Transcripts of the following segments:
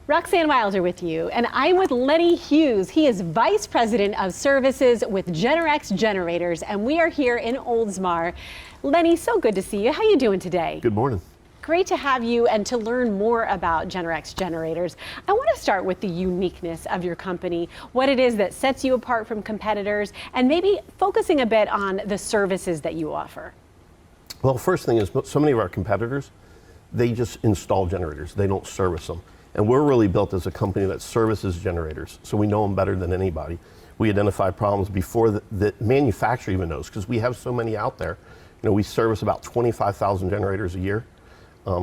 Roxanne Wilder with you, and I'm with Lenny Hughes. He is Vice President of Services with GenerX Generators, and we are here in Oldsmar. Lenny, so good to see you. How you doing today? Good morning. Great to have you and to learn more about GenerX Generators. I want to start with the uniqueness of your company, what it is that sets you apart from competitors, and maybe focusing a bit on the services that you offer. Well, first thing is, so many of our competitors, they just install generators. They don't service them. And we're really built as a company that services generators, so we know them better than anybody. We identify problems before the manufacturer even knows, because we have so many out there. You know, we service about 25,000 generators a year.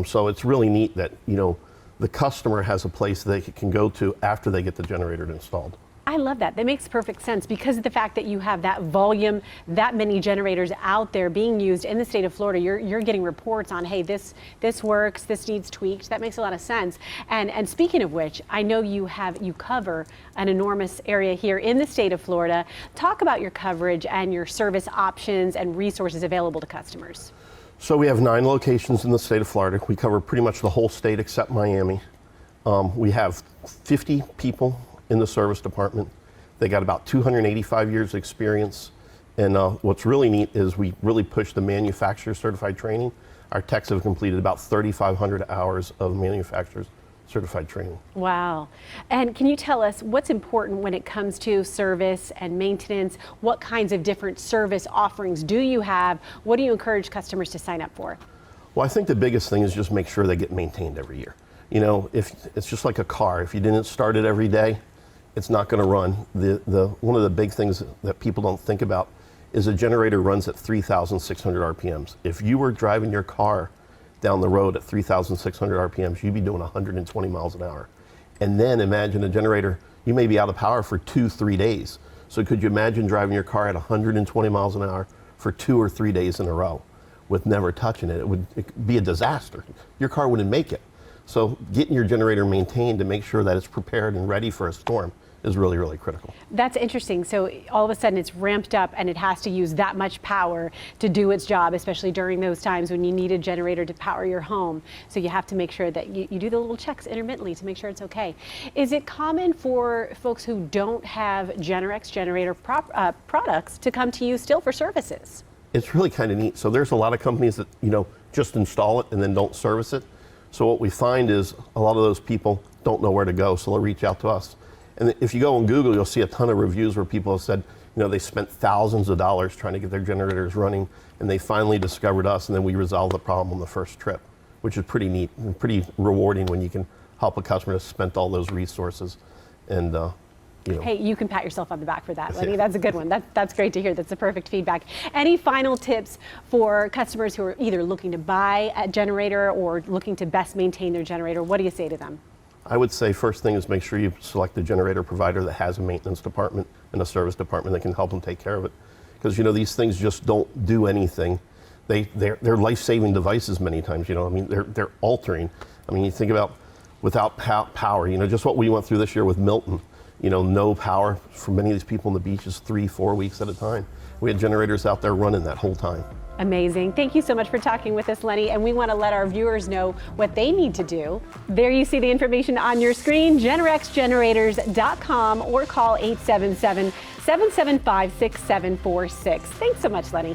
So it's really neat that, you know, the customer has a place they can go to after they get the generator installed. I love that. That makes perfect sense because of the fact that you have that volume, that many generators out there being used in the state of Florida. You're getting reports on, hey, this works, this needs tweaked. That makes a lot of sense. And speaking of which, I know you cover an enormous area here in the state of Florida. Talk about your coverage and your service options and resources available to customers. So we have 9 locations in the state of Florida. We cover pretty much the whole state except Miami. We have 50 people in the service department. They got about 285 years experience. And what's really neat is we really push the manufacturer certified training. Our techs have completed about 3,500 hours of manufacturer's certified training. Wow. And can you tell us what's important when it comes to service and maintenance? What kinds of different service offerings do you have? What do you encourage customers to sign up for? Well, I think the biggest thing is just make sure they get maintained every year. You know, if it's just like a car, if you didn't start it every day, it's not going to run. One of the big things that people don't think about is a generator runs at 3,600 RPMs. If you were driving your car down the road at 3,600 RPMs, you'd be doing 120 miles an hour. And then imagine a generator, you may be out of power for 2-3 days. So could you imagine driving your car at 120 miles an hour for 2 or 3 days in a row with never touching it? It would be a disaster. Your car wouldn't make it. So getting your generator maintained to make sure that it's prepared and ready for a storm is really, really critical. That's interesting. So all of a sudden it's ramped up and it has to use that much power to do its job, especially during those times when you need a generator to power your home. So you have to make sure that you do the little checks intermittently to make sure it's okay. Is it common for folks who don't have GenerX generator products to come to you still for services? It's really kind of neat. So there's a lot of companies that, you know, just install it and then don't service it. So what we find is a lot of those people don't know where to go, so they'll reach out to us. And if you go on Google, you'll see a ton of reviews where people have said, you know, they spent thousands of dollars trying to get their generators running, and they finally discovered us, and then we resolved the problem on the first trip, which is pretty neat and pretty rewarding when you can help a customer that spent all those resources. And you know. Hey, you can pat yourself on the back for that, Lenny. That's a good one. That's great to hear. That's the perfect feedback. Any final tips for customers who are either looking to buy a generator or looking to best maintain their generator? What do you say to them? I would say first thing is make sure you select a generator provider that has a maintenance department and a service department that can help them take care of it. Because, you know, these things just don't do anything. They're life-saving devices many times, you know. I mean, they're altering. I mean, you think about without power, you know, just what we went through this year with Milton. You know, no power for many of these people on the beaches 3-4 weeks at a time. We had generators out there running that whole time. Amazing. Thank you so much for talking with us, Lenny. And we want to let our viewers know what they need to do. There you see the information on your screen, GenerXGenerators.com, or call 877-775-6746. Thanks so much, Lenny.